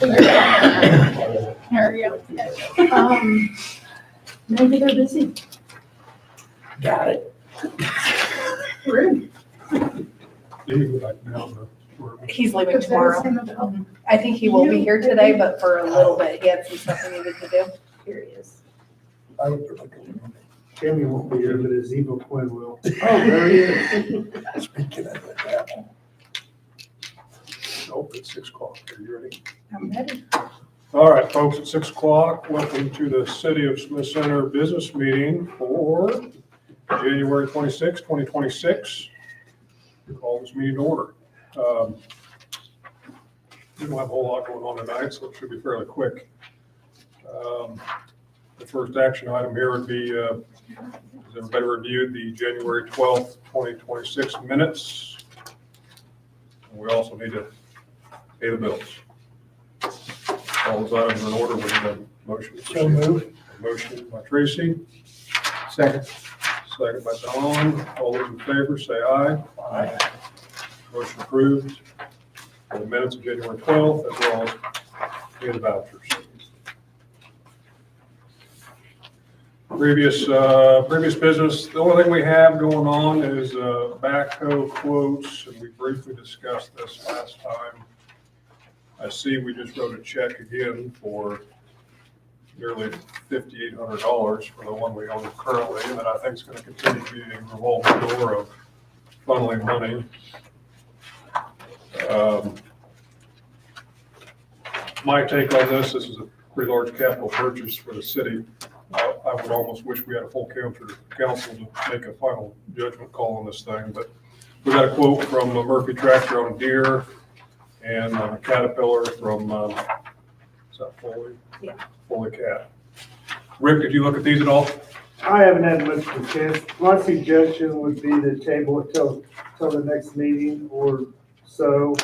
There we go. Maybe they're busy. Got it. Rude. He's leaving tomorrow. I think he will be here today, but for a little bit, he had some stuff he needed to do. Here he is. Tammy won't be here, but his evil twin will. Oh, there he is. Speaking of the devil. Nope, it's 6 o'clock. Are you ready? I'm ready. All right, folks, at 6 o'clock, welcome to the City of Smith Center business meeting for January 26, 2026. We call this meeting to order. We don't have a whole lot going on tonight, so it should be fairly quick. The first action item here would be, has everybody reviewed the January 12th, 2026 minutes? And we also need to pay the bills. All those items are in order. We need a motion. to So proceed. moved. A motion by Tracy, Second. second by Don. All those in favor say aye. Aye. Motion approved. For the minutes of January 12th, as well as pay the vouchers. Previous business, the only thing we have going on is backhoe quotes, and we briefly discussed this last time. I see we just wrote a check again for nearly $5,800 for the one we own currently, and that I think is going to continue to be a revolving door of funneling money. My take on this is a pretty large capital purchase for the city. I would almost wish we had a full council to make a final judgment call on this thing, but we got a quote from Murphy Tractor on a Deere and a Caterpillar from, is that Foley? Yeah. Foley Cat. Rick, did you look at these at all? I haven't had much of a chance. My suggestion would be to table it till the next meeting or so.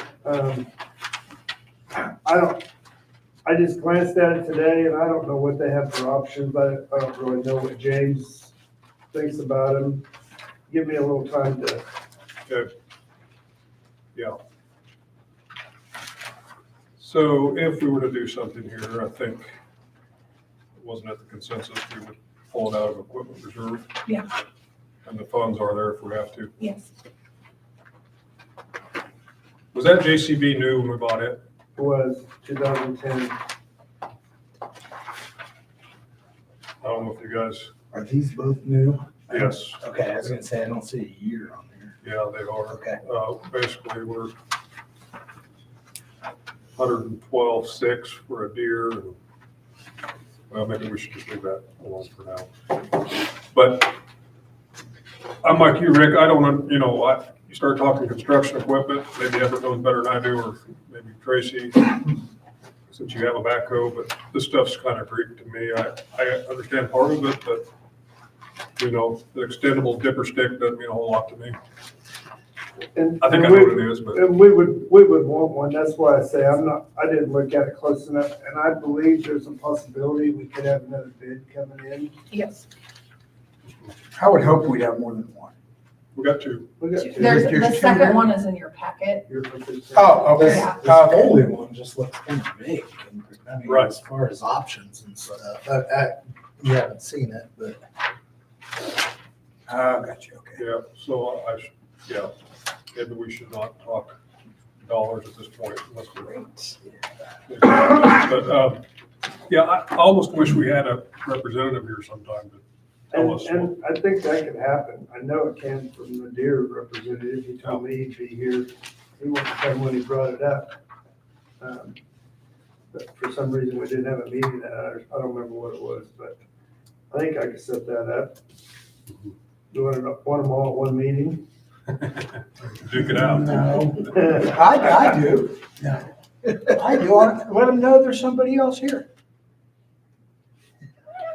I just glanced at it today and I don't know what they have for options. I don't really know what James thinks about them. Give me a little time to. Okay. Yeah. So if we were to do something here, I think it wasn't at the consensus, we would pull it out of equipment reserve. Yeah. And the funds are there if we have to. Yes. Was that JCB new when we bought it? Was 2010. I don't know if you guys, Are these both new? yes, Okay, I was gonna say, I don't see a year on there. yeah, they are. Okay. Basically, we're 112.6 for a Deere. And, well, maybe we should just leave that alone for now. But I'm like you, Rick, I don't, you start talking construction equipment, maybe Everett knows better than I do, or maybe Tracy, since you have a backhoe, but this stuff's kind of Greek to me. I understand part of it, but, the extendable dipper stick doesn't mean a whole lot to me. And I think I know what it is, but And we would want one. That's why I say I didn't look at it close enough. And I believe there's a possibility we could have another bid coming in. Yes. I would hope we'd have more than one. we got two. We got two. There's, There's the two second there? one is in your packet. Oh, okay. Yeah. This Foley one just looks kind of big. I mean, Right. as far as options and stuff, you haven't seen it, but Oh, got you, okay. Yeah, so maybe we should not talk dollars at this point unless we're. But, I almost wish we had a representative here sometime to tell us. And I think that could happen. I know it can from the Deere representative. He told me he'd be here. He wanted to come when he brought it up. But for some reason, we didn't have a meeting that night. I don't remember what it was, but I think I could set that up. You want them all at one meeting? Duke it out. No, I do. No. I do. Let them know there's somebody else here.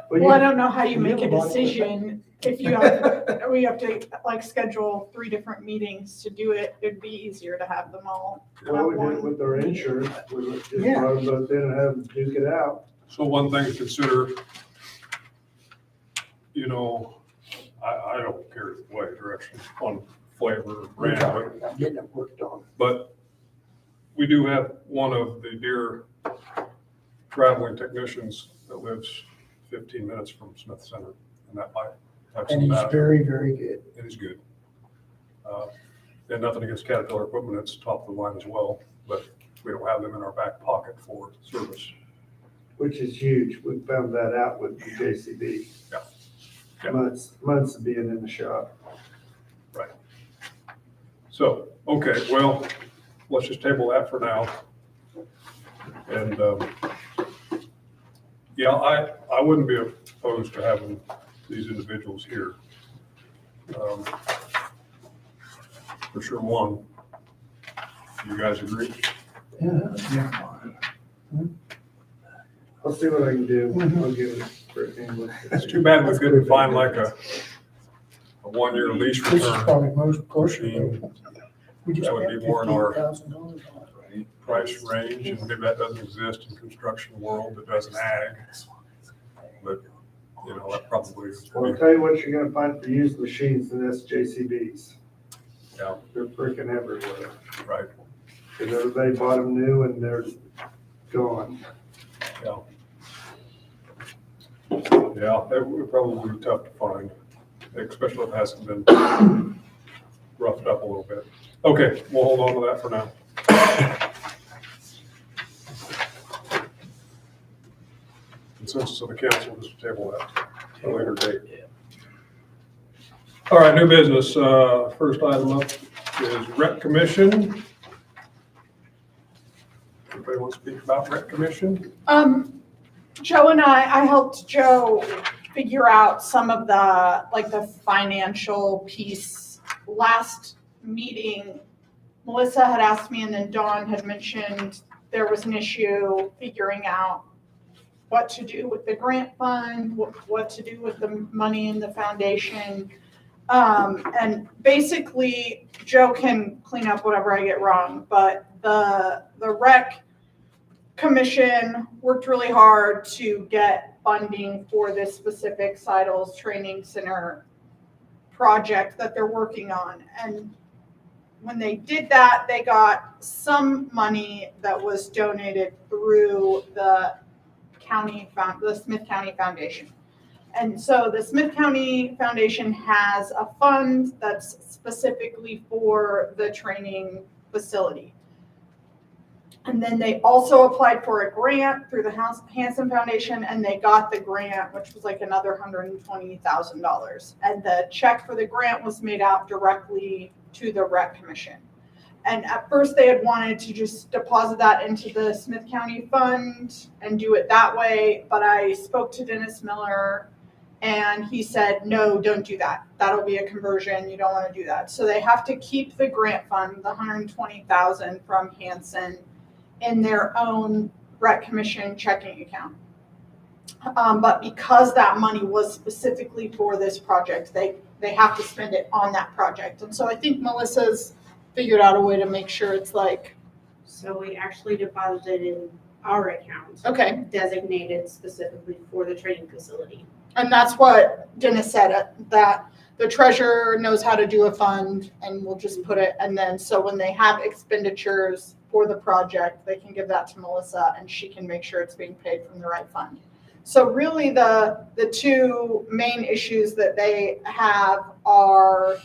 Well, I don't know how you make a decision if you have, we have to schedule 3 different meetings to do it. It'd be easier to have them all. Well, we did it with our insurance. We just Yeah. brought them both in and have them duke it out. So one thing to consider, I don't care either way direction on flavor or brand, but I'm getting it worked on. But we do have one of the Deere traveling technicians that lives 15 minutes from Smith Center, and that might have some And he's value. very, very good. It is good. And nothing against Caterpillar equipment, it's top of the line as well, but we don't have them in our back pocket for service. Which is huge. We found that out with the JCB. Yeah. Yeah. Months of being in the shop. So, okay, well, let's just table that for now. And, yeah, I wouldn't be opposed to having these individuals here. For sure, one. You guys agree? Yeah. I'll see what I can do. I'll give it Brittany. It's too bad we couldn't find like a one-year lease This is return probably most closer. machine. We just That would spent be more in our $15,000 on it, right? price range, and maybe that doesn't exist in construction world, it does in ag. But, you know, that probably, Well, I'll tell you what you're gonna find for used machines in this JCBs. yeah, They're freaking everywhere. right, Cause everybody bought them new and they're gone. yeah. Yeah, it would probably be tough to find, especially if it hasn't been roughed up a little bit. Okay, we'll hold on to that for now. Consensus of the council is to table that at a later date. All right, new business. First item up is rec commission. Anybody want to speak about rec commission? Joe and I helped Joe figure out some of the financial piece. Last meeting, Melissa had asked me and then Dawn had mentioned there was an issue figuring out what to do with the grant fund, what to do with the money in the foundation. And basically, Joe can clean up whatever I get wrong, but the rec commission worked really hard to get funding for this specific Seidels Training Center project that they're working on. And when they did that, they got some money that was donated through the Smith County Foundation. And so the Smith County Foundation has a fund that's specifically for the training facility. And then they also applied for a grant through the Hanson Foundation, and they got the grant, which was like another $120,000. And the check for the grant was made out directly to the rec commission. And at first they had wanted to just deposit that into the Smith County fund and do it that way. But I spoke to Dennis Miller and he said, no, don't do that. That'll be a conversion. You don't want to do that. So they have to keep the grant fund, the $120,000 from Hanson, in their own rec commission checking account. But because that money was specifically for this project, they have to spend it on that project. And so I think Melissa's figured out a way to make sure it's like, So we actually deposited in our account, okay. designated specifically for the training facility. And that's what Dennis said, that the treasurer knows how to do a fund and we'll just put it. And then, so when they have expenditures for the project, they can give that to Melissa and she can make sure it's being paid from the right fund. So really the two main issues that they have are,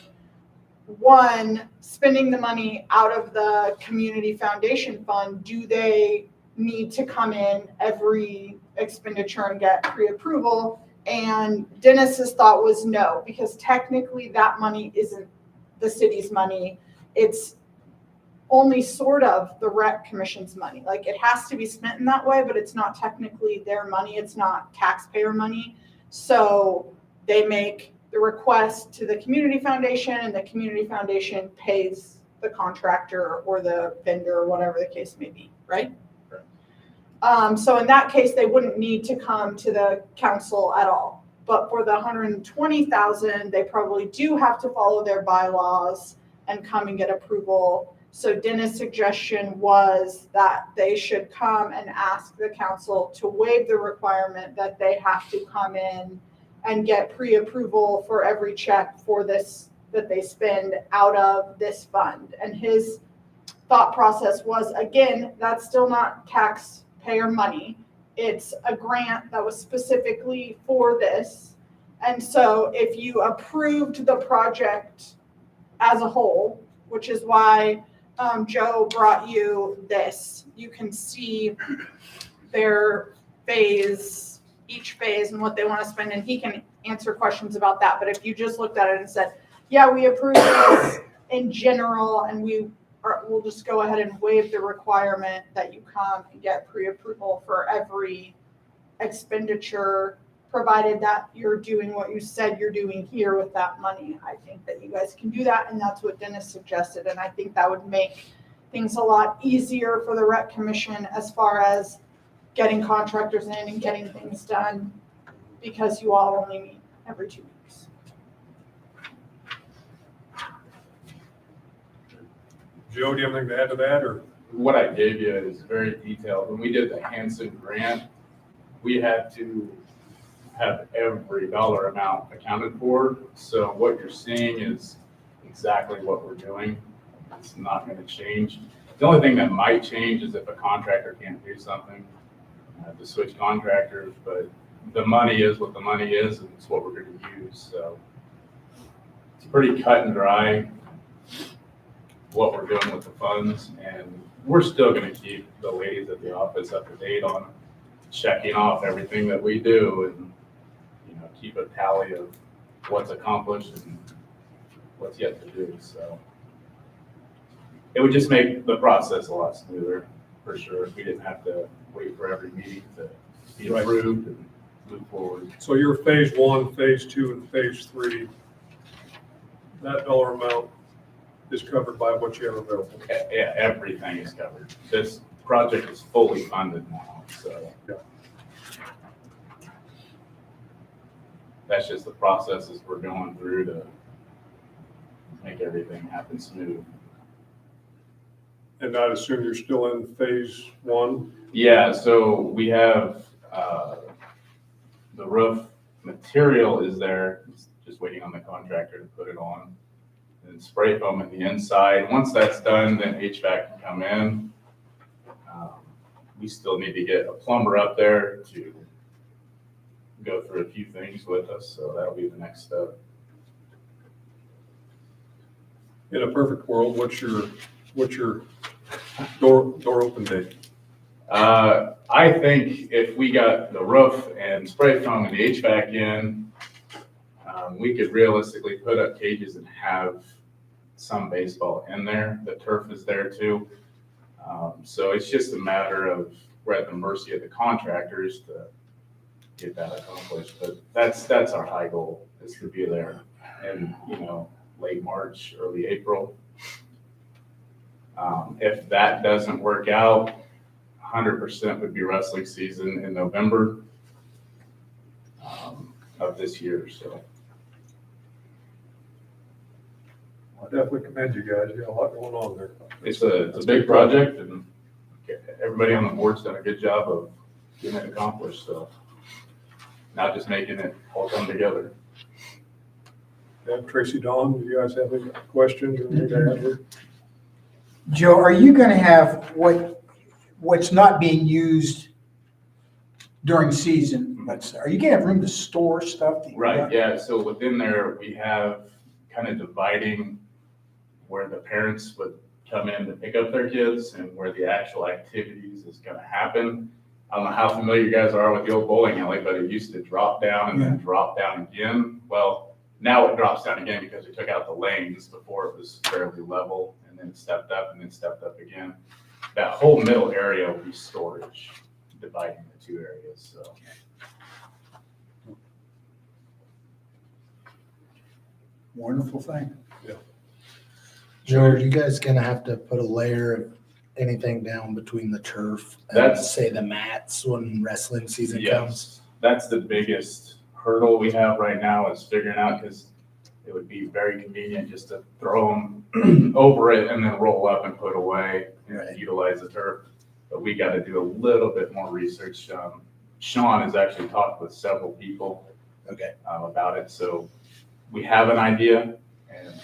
one, spending the money out of the community foundation fund. Do they need to come in every expenditure and get pre-approval? And Dennis's thought was no, because technically that money isn't the city's money. It's only sort of the rec commission's money. Like it has to be spent in that way, but it's not technically their money. It's not taxpayer money. So they make the request to the community foundation and the community foundation pays the contractor or the vendor or whatever the case may be, right? So in that case, they wouldn't need to come to the council at all. But for the $120,000, they probably do have to follow their bylaws and come and get approval. So Dennis' suggestion was that they should come and ask the council to waive the requirement that they have to come in and get pre-approval for every check for this that they spend out of this fund. And his thought process was, again, that's still not taxpayer money. It's a grant that was specifically for this. And so if you approved the project as a whole, which is why Joe brought you this, you can see their phase, each phase and what they want to spend, and he can answer questions about that. But if you just looked at it and said, yeah, we approve this in general, and we'll just go ahead and waive the requirement that you come and get pre-approval for every expenditure, provided that you're doing what you said you're doing here with that money. I think that you guys can do that, and that's what Dennis suggested, and I think that would make things a lot easier for the rec commission as far as getting contractors in and getting things done, because you all only meet every 2 weeks. Joe, do you have anything to add to that, or? What I gave you is very detailed. When we did the Hanson grant, we had to have every dollar amount accounted for. So what you're seeing is exactly what we're doing. It's not going to change. The only thing that might change is if a contractor can't do something, to switch contractors, but the money is what the money is, and it's what we're going to use. So it's pretty cut and dry what we're doing with the funds, and we're still going to keep the ladies at the office up to date on checking off everything that we do, and keep a tally of what's accomplished and what's yet to do. So it would just make the process a lot smoother, for sure, if we didn't have to wait for every meeting to be Right. approved and move forward. So your phase 1, phase 2, and phase 3, that dollar amount is covered by what you have available. Yeah, everything is covered. This project is fully funded now, so. Yeah. That's just the processes we're going through to make everything happen smooth. And I assume you're still in phase 1? Yeah, so we have, the roof material is there, it's just waiting on the contractor to put it on. And spray foam at the inside. Once that's done, then HVAC can come in. We still need to get a plumber up there to go through a few things with us, so that'll be the next step. In a perfect world, what's your door open date? I think if we got the roof and spray foam and the HVAC in, we could realistically put up cages and have some baseball in there. The turf is there too. So it's just a matter of, we're at the mercy of the contractors to get that accomplished. But that's our high goal, is to be there in, late March, early April. If that doesn't work out, 100% would be wrestling season in November of this year, so. I definitely commend you guys. You got a lot going on there. It's a big project, and everybody on the board's done a good job of getting it accomplished, so. Not just making it all come together. Yeah, Tracy, Dawn, do you guys have any questions or anything to add here? Joe, are you gonna have what's not being used during season, are you gonna have room to store stuff? that you Right, got? yeah, so within there, we have kind of dividing where the parents would come in to pick up their kids and where the actual activities is gonna happen. I don't know how familiar you guys are with the old bowling alley, but it used to drop down and then drop down again. Well, now it drops down again because we took out the lanes. Before it was fairly level, and then it stepped up and then stepped up again. That whole middle area will be storage, dividing the two areas, so. Wonderful thing. Joe, are you guys gonna have to put a layer of anything down between the turf and That's- say the mats when wrestling season comes? Yes, that's the biggest hurdle we have right now, is figuring out, because it would be very convenient just to throw them over it and then roll up and put away and Right. utilize the turf. But we got to do a little bit more research. Sean has actually talked with several people Okay. about it, so we have an idea, and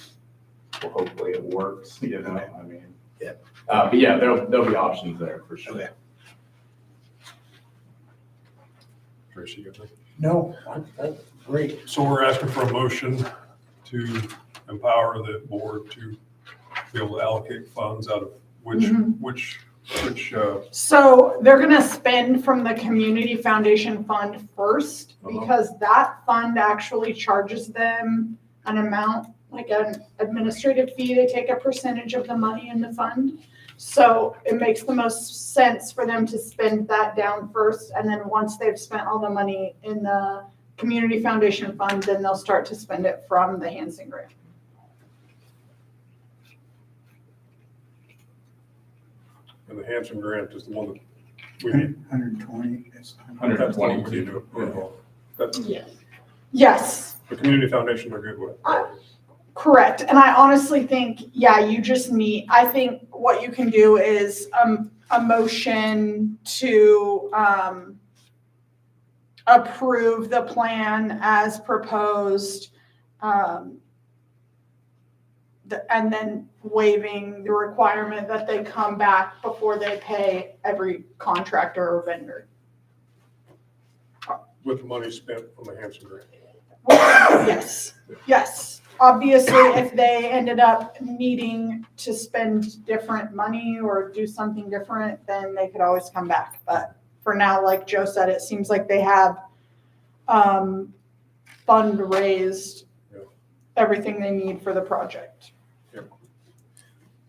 well, hopefully it works, I mean. Yeah. But yeah, there'll be options there for sure. Okay. Tracy, you got anything? No, that's great. So we're asking for a motion to empower the board to be able to allocate funds out of which, So they're gonna spend from the community foundation fund first, Uh-huh. because that fund actually charges them an amount, like an administrative fee. They take a percentage of the money in the fund. So it makes the most sense for them to spend that down first, and then once they've spent all the money in the community foundation fund, then they'll start to spend it from the Hanson grant. and the Hanson grant is the one that we need. 120. That's the one 120 we need to approve on. That's, Yes, the community foundation are good with. correct. And I honestly think, yeah, you just need, I think what you can do is a motion to approve the plan as proposed, and then waiving the requirement that they come back before they pay every contractor or vendor. With the money spent from the Hanson grant. Yes, yes. Obviously, if they ended up needing to spend different money or do something different, then they could always come back. But for now, like Joe said, it seems like they have fundraised everything they need for the project.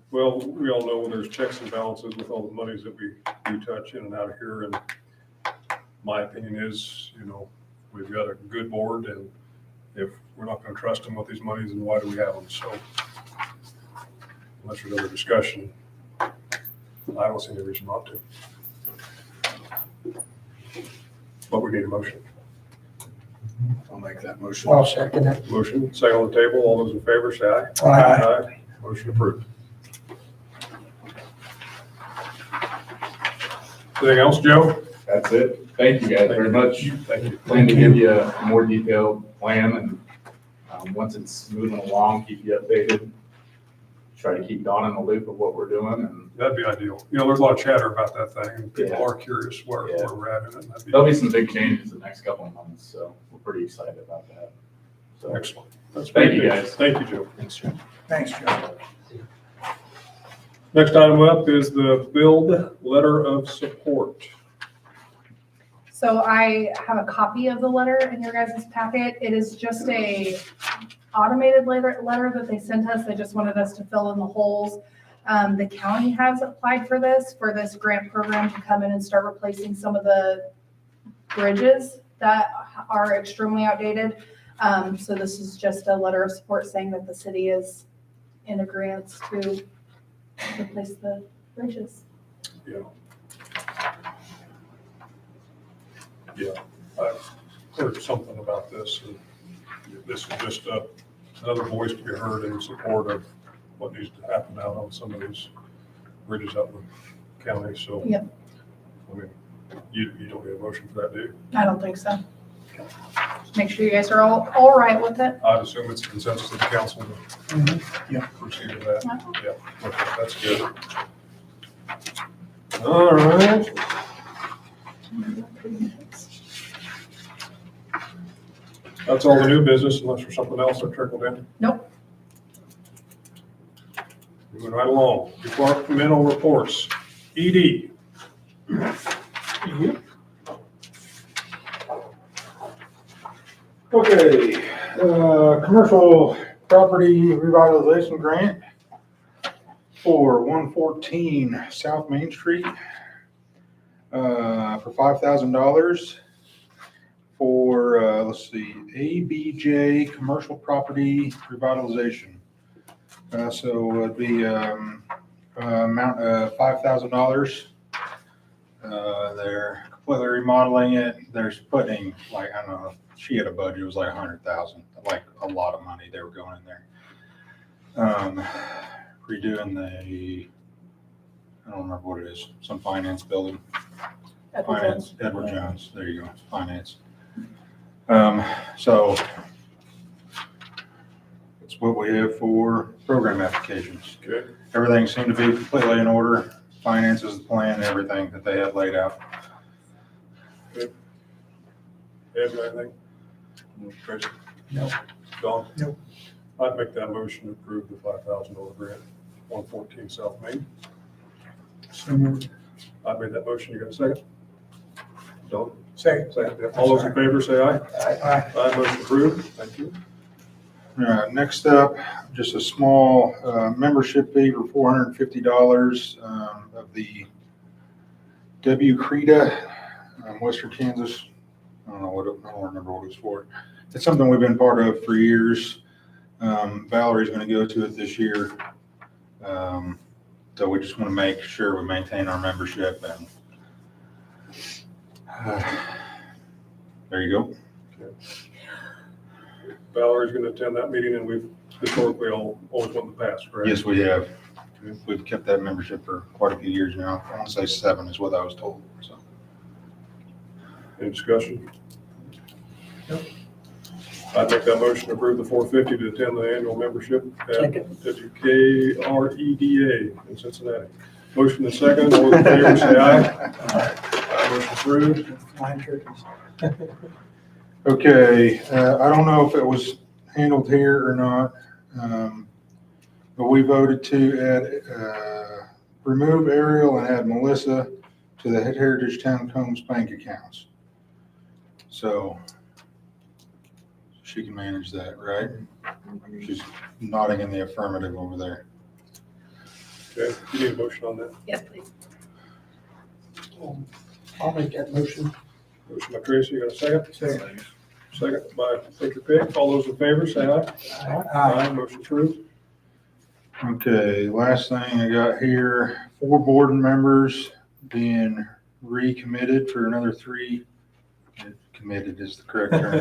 Well, we all know there's checks and balances with all the monies that we do touch in and out of here, and my opinion is, we've got a good board, and if we're not gonna trust them with these monies, then why do we have them? So unless there's other discussion, I don't see any reason not to. But we need a motion. I'll make that motion. I'll second it. Motion, second on the table. All those in favor, say aye. Aye. Motion approved. Anything else, Joe? That's it. Thank you guys very much. Thank you. Plan to give you a more detailed plan, and once it's moving along, keep you updated. Try to keep Dawn in the loop of what we're doing, and That'd be ideal. There's a lot of chatter about that thing, and people Yeah. are curious where Yeah. we're at in it. That'd be there'll be some big changes the next couple of months, so we're pretty excited about that. So, excellent. That's Thank great you, news. guys. Thank you, Joe. Thanks, Joe. Thanks, Joe. Next item up is the build letter of support. So I have a copy of the letter in your guys' packet. It is just a automated letter that they sent us. They just wanted us to fill in the holes. The county has applied for this grant program to come in and start replacing some of the bridges that are extremely outdated. So this is just a letter of support saying that the city is in agreement to replace the bridges. Yeah, I've heard something about this, and this is just another voice to be heard in support of what needs to happen out on some of these bridges out in the county, so. Yep. I mean, you don't need a motion for that, do you? I don't think so. Make sure you guys are all right with it. I'd assume it's a consensus of the council to Yeah. proceed with that. Yeah, okay, that's good. All right. That's all the new business, unless there's something else that trickled in. Nope. Moving right along, departmental reports. ED. Okay, commercial property revitalization grant for 114 South Main Street, for $5,000 for, let's see, ABJ Commercial Property Revitalization. So it'd be, amount of $5,000. They're completely remodeling it. They're putting, like, I don't know, she had a budget, it was like 100,000, like a lot of money they were going in there. Redoing the, I don't remember what it is, some finance building. Finance, Edward Jones, there you go, finance. So it's what we have for program applications. Okay. Everything seemed to be completely in order. Finances, the plan, everything that they had laid out. Ed, got anything? Chris? No. Don? No. I'd make that motion to approve the $5,000 grant, 114 South Main. So moved. I made that motion, you got a second? Don? Second. Second, yeah. All those in favor say aye. Aye. Aye, motion approved, thank you. All right, next up, just a small membership fee for $450 of the W. Creta, Western Kansas. I don't remember what it was for. It's something we've been part of for years. Valerie's going to go to it this year. So we just want to make sure we maintain our membership and there you go. Valerie's gonna attend that meeting, and we've historically always won the past, correct? Yes, we have. We've kept that membership for quite a few years now. I want to say 7 is what I was told, so. Any discussion? I'd make that motion to approve the $450 to attend the annual membership at Second. WKREDA in Cincinnati. Motion and second, all those in favor say aye. Aye, motion approved. Flying turkeys. Okay, I don't know if it was handled here or not, but we voted to add, remove Ariel and add Melissa to the Heritage Town Combs bank accounts. So she can manage that, right? She's nodding in the affirmative over there. Okay, you need a motion on that? Yes, please. I'll make that motion. Motion by Tracy, you got a second? Second. Second by Baker Pick. All those in favor, say aye. Aye. Motion approved. Okay, last thing I got here, 4 board members being recommitted for another 3. Committed is the correct term.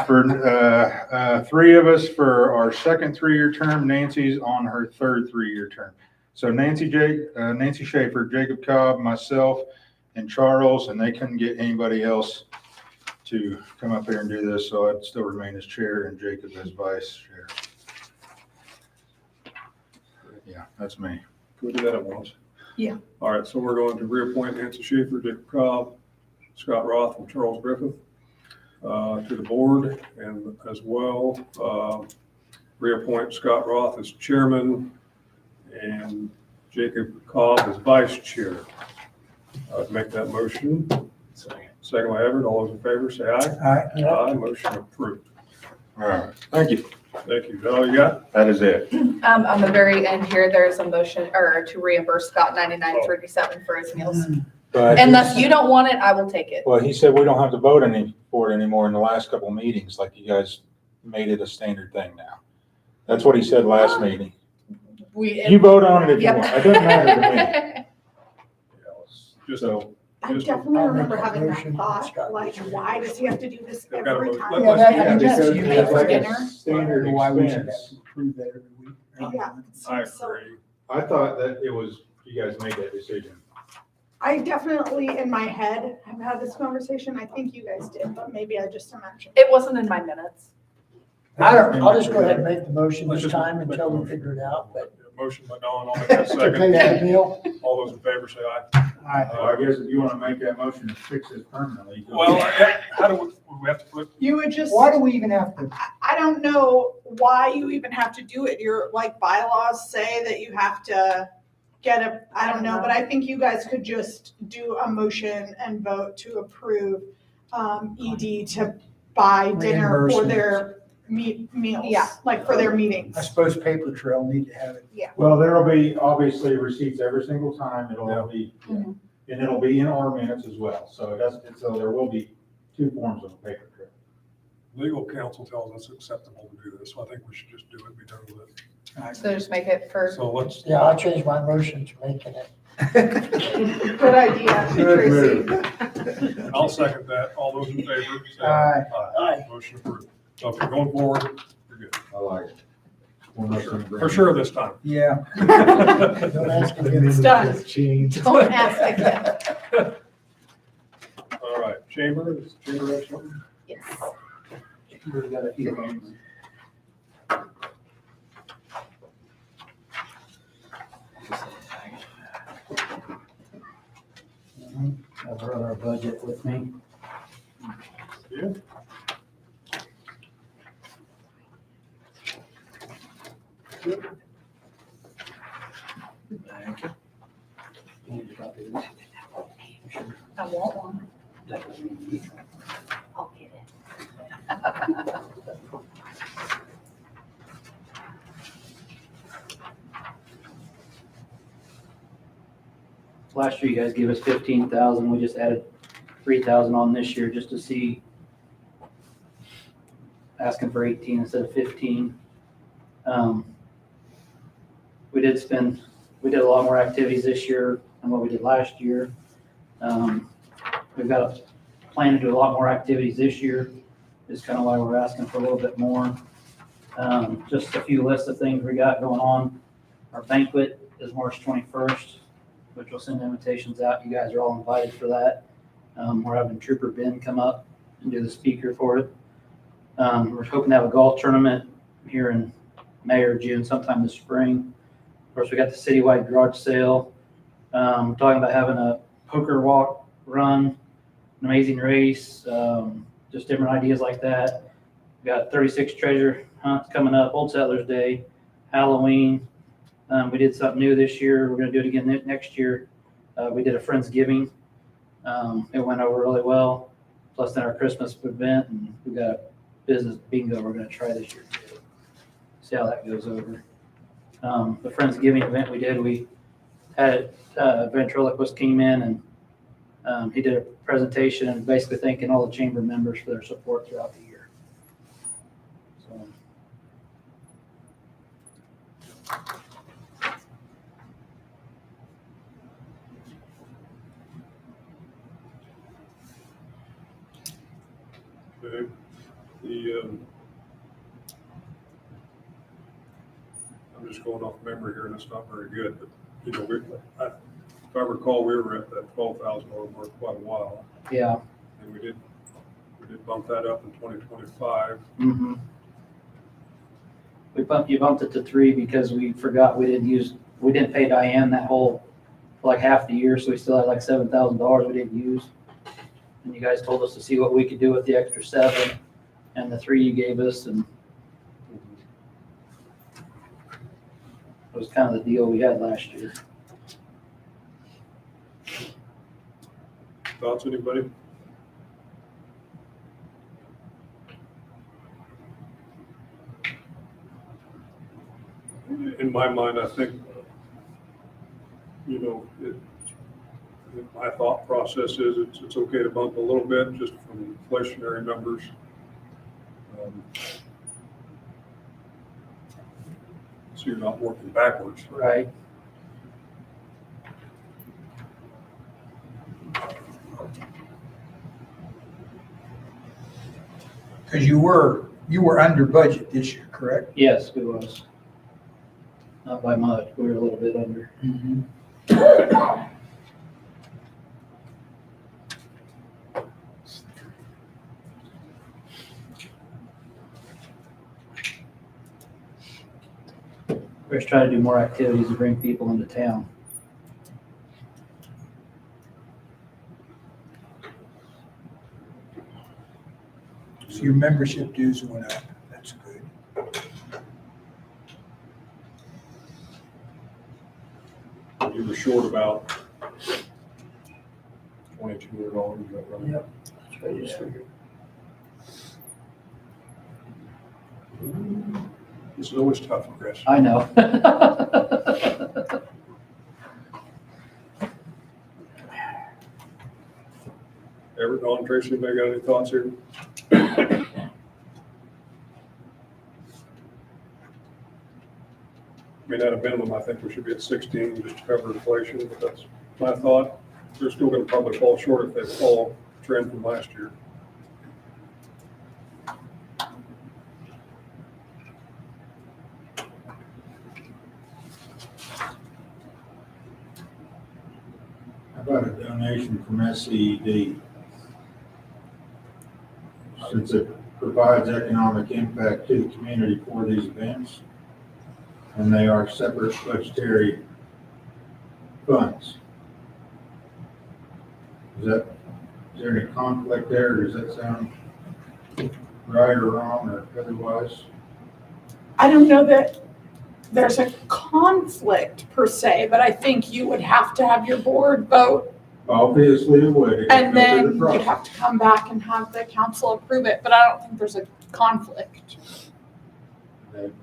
For 3 of us for our second 3-year term. Nancy's on her 3rd 3-year term. So Nancy Schaefer, Jacob Cobb, myself, and Charles, and they couldn't get anybody else to come up here and do this, so I'd still remain as chair and Jacob as vice chair. Yeah, that's me. Can we do that at once? Yeah. All right, so we're going to reappoint Nancy Schaefer, Jacob Cobb, Scott Roth, and Charles Griffith to the board, and as well, reappoint Scott Roth as chairman and Jacob Cobb as vice chair. I'd make that motion. Second by Everett. All those in favor, say aye. Aye. Aye, motion approved. All right, thank you. Thank you. Is that all you got? That is it. On the very end here, there's a motion, or to reimburse Scott $99.37 for his meals. But Unless you don't want it, I will take it. well, he said we don't have to vote for it anymore in the last couple of meetings, like you guys made it a standard thing now. That's what he said last meeting. You vote on it if you Yep. want. It doesn't matter to me. Yeah, let's just, So, I Just- definitely I'll remember make that having that motion. thought, Scott. like, why does he have to do this They've got a every motion. time? Let- Yeah, that, I mean, Because that's, you that's pay for like a dinner? standard Why we should have expense. to approve that every week. Yeah. I So agree. I thought that it was, you guys made that decision. I definitely, in my head, have had this conversation. I think you guys did, but maybe I just imagined. It wasn't in my minutes. I'll just go ahead and make the motion Let's this just time make until the we motion. figure it out, but Motion by Don, I'll make that to pay second. that meal. All those in favor, say aye. Aye. Well, I guess if you want to make that motion to fix it permanently. go Well, ahead. how do we have to put, You would just, Why do we even have to? I don't know why you even have to do it. Your, like, bylaws say that you have to get I don't know, but I think you guys could just do a motion and vote to approve ED to buy dinner for their meals. Yeah. Like for their meetings. I suppose paper trail need to have it. Well, there'll be obviously receipts every single time. It'll all be, Mhm. and it'll be in our minutes as well. So it doesn't, so there will be 2 forms of a paper trail. legal counsel tells us it's acceptable to do this, so I think we should just do it, be done with it. So just make it for, So let's, Yeah, I'll change my motion to making it. Good idea, Good Tracy. I'll second that. All those in favor, say Aye. Aye. Motion approved. Okay, going forward, you're good. I like it. For sure this time. Yeah. Don't ask again. It's done. Change. Don't ask again. All right, Chamber, does Chamber have something? yes. I've heard our budget with me. Yeah. Thank you. Need a copy of this? I want one. I'll get it. Last year you guys gave us 15,000. We just added 3,000 on this year just to see. Asking for 18 instead of 15. We did a lot more activities this year than what we did last year. We've got a plan to do a lot more activities this year. Is kind of why we're asking for a little bit more. Just a few lists of things we got going on. Our banquet is March 21st, which will send invitations out. You guys are all invited for that. We're having Trooper Ben come up and do the speaker for it. We're hoping to have a golf tournament here in May or June, sometime this spring. Of course, we got the citywide garage sale. We're talking about having a poker walk run, an amazing race, just different ideas like that. We got 36 treasure hunts coming up, Old Settlers Day, Halloween. We did something new this year. We're going to do it again next year. We did a Friendsgiving. It went over really well. Plus then our Christmas event, and we got a business bingo we're going to try this year too. See how that goes over. The Friendsgiving event we had a ventriloquist came in and he did a presentation and basically thanking all the chamber members for their support throughout the year. So. Okay. I'm just going off memory here, and it's not very good, but, you know, if I recall, we were at that $12,000 mark quite a while, Yeah. and we did bump that up in 2025. Mm-hmm. You bumped it to 3 because we forgot we didn't pay Diane that whole, for like half the year, so we still had like $7,000 we didn't use. And you guys told us to see what we could do with the extra 7 and the 3 you gave us, and it was kind of the deal we had last year. Thoughts, anybody? In my mind, I think, you know, my thought process is it's okay to bump a little bit just from inflationary numbers. So you're not working backwards. Right. Because you were under budget this year, correct? Yes, we was. Not by much. We were a little bit under. We're just trying to do more activities to bring people into town. So your membership dues went up. That's good. You were short about $2,200, is that right? Yep. That's what I just figured. It's always tough, Chris. I know. Everett, Don, Tracy, anybody got any thoughts here? I mean, at a minimum, I think we should be at 16 just to cover inflation, but that's my thought. They're still gonna probably fall short if they follow trend from last year. How about a donation from SCED? Since it provides economic impact to the community for these events, and they are separate budgetary funds. Is there any conflict there, or does that sound right or wrong or otherwise? I don't know that there's a conflict per se, but I think you would have to have your board vote, Obviously it would. It and goes through then the you'd process. have to come back and have the council approve it, but I don't think there's a conflict.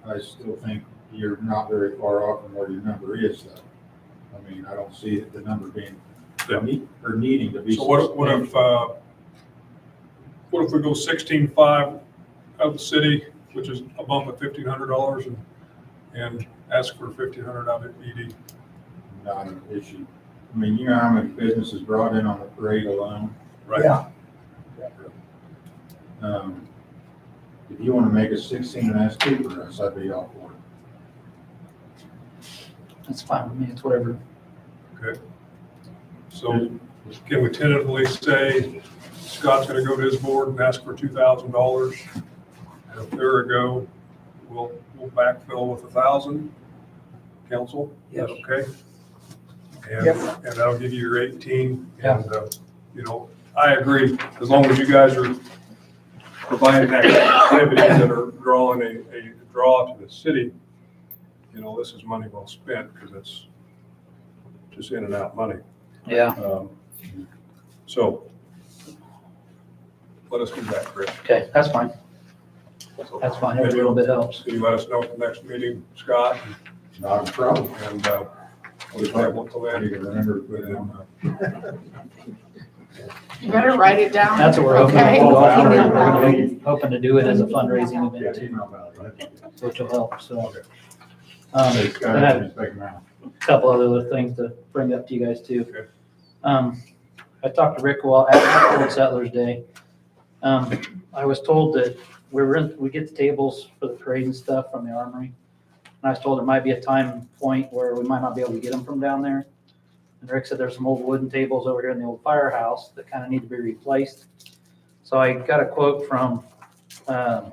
I still think you're not very far off from where your number is, though. I mean, I don't see the number being, or needing to be. So what if we go 16.5 of the city, which is a bump of $1,500 and ask for 1,500 out of ED? Not an issue. I mean, you know how many businesses brought in on the parade alone? Right? Yeah. If you want to make it 16 and that's cheaper for us, I'd be all for it. That's fine with me, it's whatever. Okay. So can we tentatively say Scott's gonna go to his board and ask for $2,000? And if they're a go, we'll backfill with 1,000, council? Is that okay? And, Yep. and that'll give you your 18, Yeah. and, you know, I agree, as long as you guys are providing activities that are drawing a draw to the city, you know, this is money well spent, because it's just in and out money. Yeah, So let us do that, Chris. okay, that's fine. That's fine, every little bit helps. Can you let us know at the next meeting, Scott? Not a problem. And we'll just have one till I then. need to remember to put it on. You better write it down. That's what we're hoping, Okay. we're hoping to do it as a fundraising event too, which will help, so. I had a couple other things to bring up to you guys too. Okay. I talked to Rick while at Old Settlers Day. I was told that we get the tables for the parade and stuff from the armory. And I was told there might be a time point where we might not be able to get them from down there. And Rick said there's some old wooden tables over here in the old firehouse that kind of need to be replaced. So I got a quote from Top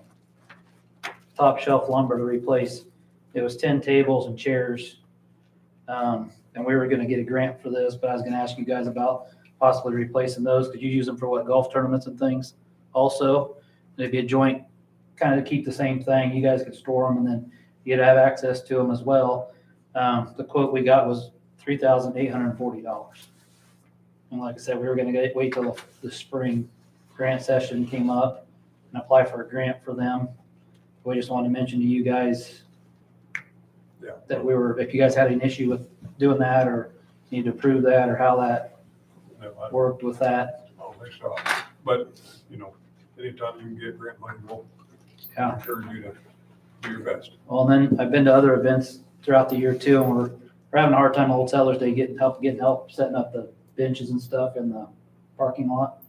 Shelf Lumber to replace, it was 10 tables and chairs. And we were gonna get a grant for this, but I was gonna ask you guys about possibly replacing those. Could you use them for what, golf tournaments and things also? It'd be a joint, kind of keep the same thing. You guys could store them and then you'd have access to them as well. The quote we got was $3,840. And like I said, we were gonna wait till the spring grant session came up and apply for a grant for them. We just wanted to mention to you guys Yeah. that if you guys had an issue with doing that or need to approve that or how that No, I worked with that. don't think so. But, you know, anytime you can get grant money, we'll Yeah. encourage you to do your best. Well, and then I've been to other events throughout the year too, and we're having a hard time Old Settlers Day getting help setting up the benches and stuff in the parking lot.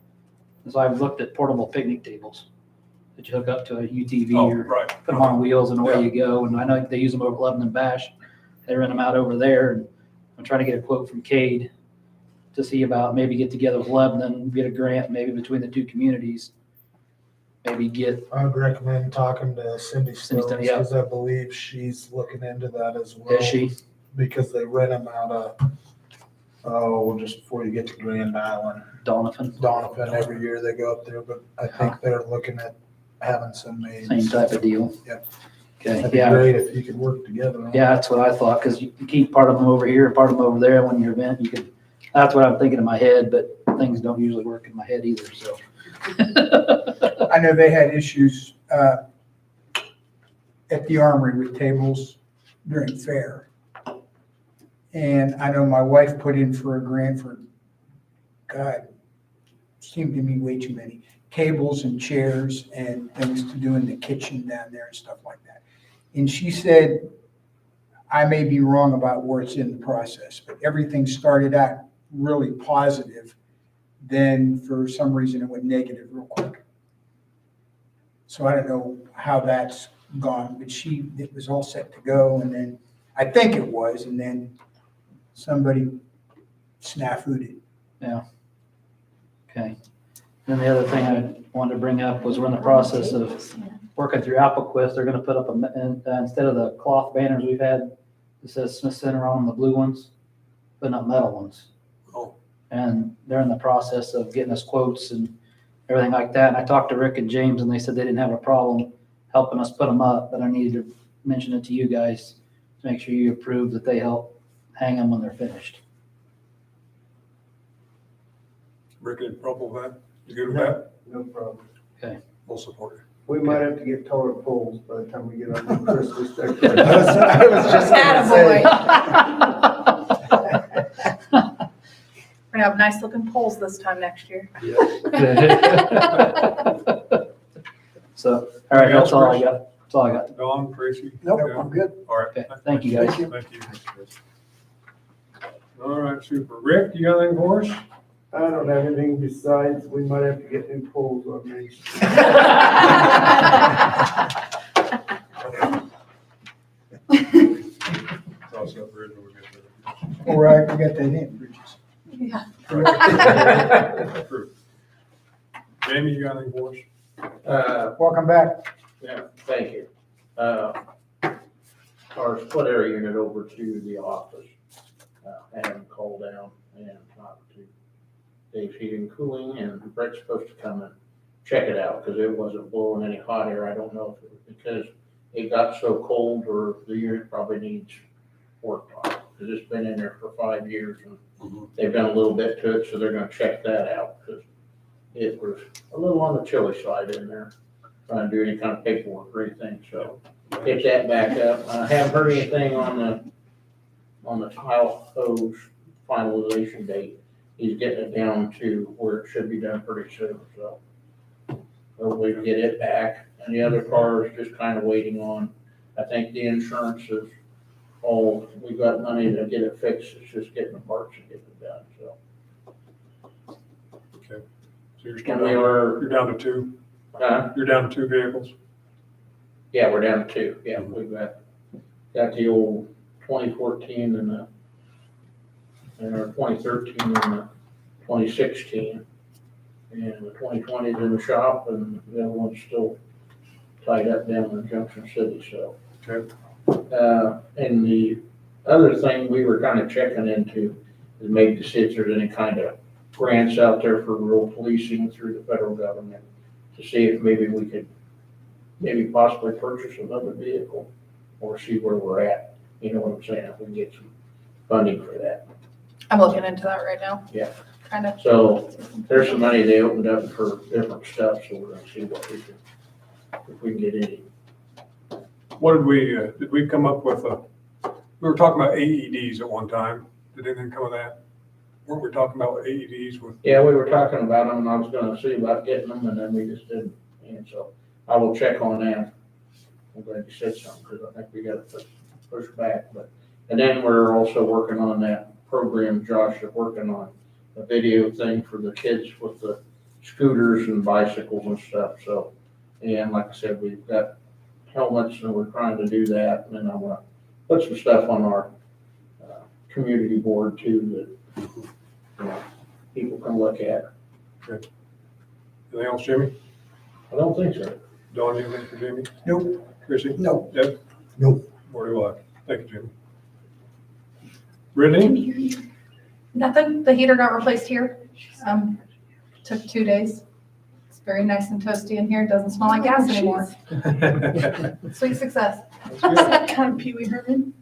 And so I've looked at portable picnic tables that you hook up to a UTV Oh, or right. put them on wheels and away you go. And I know they use them over at Lebanon Bash. They rent them out over there. And I'm trying to get a quote from Cade to see about maybe get together with Lebanon, get a grant maybe between the two communities. Maybe get, I would recommend talking to Cindy Cindy Stokes, Stokes, yeah. because I believe she's looking into that as well. is she? Because they rent them out of, just before you get to Grand Island, Donovan, Donovan, every year they go up there, but I think they're looking at having some made. same type of deal. Yep. Okay, That'd be yeah. great if you could work together. on it. Yeah, that's what I thought, because you keep part of them over here and part of them over there. When your event, you could, that's what I'm thinking in my head, but things don't usually work in my head either, so. I know they had issues at the Armory with tables during fair. And I know my wife put in for a grant for, God, seemed to me way too many tables and chairs and things to do in the kitchen down there and stuff like that. And she said, I may be wrong about where it's in the process, but everything started out really positive. Then for some reason it went negative real quick. So I don't know how that's gone, but it was all set to go, and then, I think it was, and then somebody snafu'd it. Yeah. Okay. Then the other thing I wanted to bring up was we're in the process of working through Applequist. They're gonna put up instead of the cloth banners we've had, it says Smith Center on them, the blue ones, putting up metal ones. Oh. and they're in the process of getting us quotes and everything like that. And I talked to Rick and James, and they said they didn't have a problem helping us put them up, but I needed to mention it to you guys to make sure you approve that they help hang them when they're finished. Rick, any problem with that? You good with that? No problem. We'll support it. We might have to get taller poles by the time we get on the Christmas decorations. I was just gonna say. Attaboy. We're gonna have nice looking poles this time next year. So, all right, that's all I got. That's all I got. Don, Tracy? Nope, Yeah. I'm good. All right. Okay, thank you, guys. Thank you. All right, super. Rick, you got anything for us? I don't have anything besides, we might have to get new poles on Main Street. Cross that bridge when we get All right, we got that in, Bridges. Yeah. there. Approved. Jamie, you got anything for us? Welcome back. Yeah, thank you. Our split air unit over to the office, had him call down and talk to Dave's Heating and Cooling, and Brett's supposed to come and check it out, because it wasn't blowing any hot air. I don't know if it was because it got so cold, or the unit probably needs work on it, because it's been in there for 5 years, and they've done a little bit to it, so they're gonna check that out, because it was a little on the chilly side in there, trying to do any kind of paperwork or anything, so get that back up. I haven't heard anything on the tile hose finalization date. He's getting it down to where it should be done pretty soon, so hopefully we get it back. And the other car is just kind of waiting on, I think the insurance is all, we've got money to get it fixed, it's just getting the parts and getting it done, so. So you're still And we down, were, you're down to two? You're down to two vehicles? yeah, we're down to 2, yeah, we've got the old 2014 and our 2013 and the 2016. And the 2020 is in the shop, and the other one's still tied up down in Junction City, so. Okay. And the other thing we were kind of checking into is maybe to see if there's any kind of grants out there for rural policing through the federal government, to see if maybe we could maybe possibly purchase another vehicle, or see where we're at, you know what I'm saying, if we can get some funding for that. I'm looking into that right now. Yeah. Kind of. So there's some money they opened up for different stuff, so we're gonna see what we can, if we can get any. What did we come up with we were talking about AEDs at one time. Did anything come of that? Weren't we talking about AEDs with? Yeah, we were talking about them, and I was gonna see about getting them, and then we just didn't, and so I will check on that. I'm glad you said something, because I think we gotta push back, but, and then we're also working on that program, Josh is working on a video thing for the kids with the scooters and bicycles and stuff, so, and like I said, we've got helmets, and we're trying to do that, and then I'm gonna put some stuff on our community board too, that, you know, people can look at. Anything else, Jimmy? I don't think so. Don, anything for Jimmy? Nope. Chrissy? No. Deb? Nope. Or do I? Thank you, Jimmy. Brittany? Nothing. The heater got replaced here. Took 2 days. It's very nice and toasty in here. It doesn't smell like gas anymore. Sweet success. That's good. Kind of Pee Wee Herman.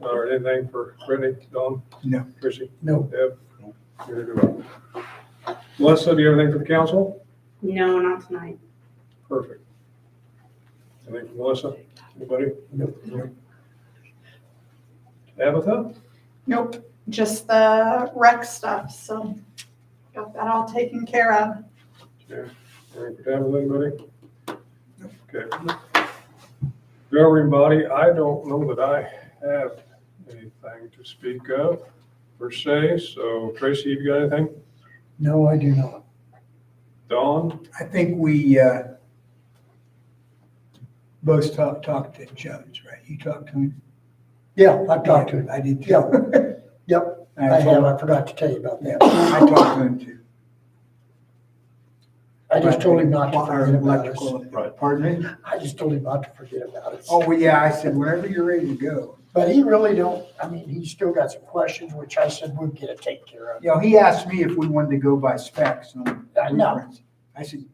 All right, anything for Brittany, Don? No. Chrissy? No. Deb? Neither do I. Melissa, do you have anything for the council? No, not tonight. Perfect. Anything from Melissa? Anybody? Nope. Tabitha? Nope, just the rec stuff, so got that all taken care of. Anything for Tabitha, anybody? Okay. Governing body, I don't know that I have anything to speak of per se, so Tracy, you got anything? No, I do not. Dawn? I think we both talked to Jones, right? You talked to him? Yeah, I've talked to him. I did too. Yep, I have. I forgot to tell you about Yeah, that. I talked to him too. I just told him not to forget about us. Electrical, pardon me? I just told him not to forget about us. Oh, well, yeah, I said, whenever you're ready to go. But he really don't, I mean, he's still got some questions, which I said we'll get it taken care of. You know, he asked me if we wanted to go by specs on I know. blueprints. I said,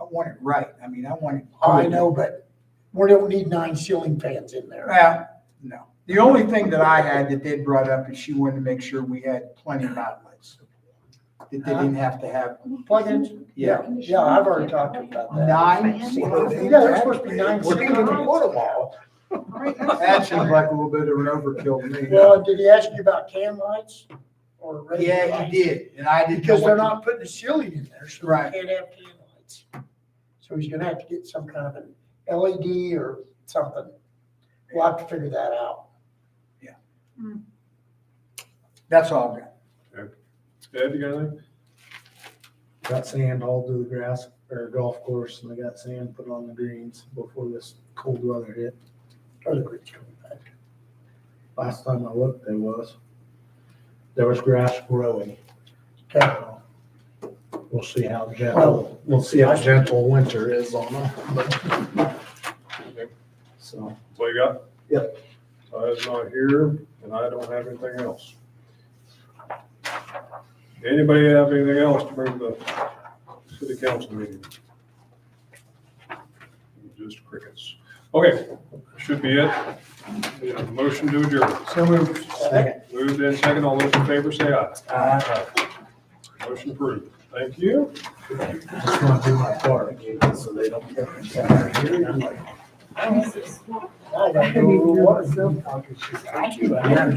I want it right. I mean, I want it. I good. know, but we don't need 9 ceiling fans in there. Well, no. The only thing that I had that they brought up is she wanted to make sure we had plenty of outlets. That they didn't have to have, Plug-ins? Yeah, I've already talked to him about that. 9. Yeah, there's supposed to be 9 We're ceiling gonna fans. put them all. That seems like a little bit of an overkill to me. Well, did he ask you about can lights? Or regular Yeah, lights? he did, and I didn't. know Because what they're to- not putting a ceiling in there, so Right. we can't have can lights. So he's gonna have to get some kind of an LED or something. We'll have to figure that out. That's all I've got. Ed, you got anything? Got sand hauled to the grass or golf course and they got sand put on the greens before this cold weather hit. Or the creek's coming back. Last time I looked, there was grass growing. Okay. We'll see how Well, gentle, we'll see how gentle winter is on them. So, That's all you got? Yep. Ty's not here, and I don't have anything else. Anybody have anything else to bring to the city council meeting? Just crickets. Okay, should be it. We have a motion to adjourn. So moved. second. Moved in second. All those in favor say aye. Aye. Motion approved. Thank you. Just want to do my part, so they don't get me. I gotta go to the water field. Yeah.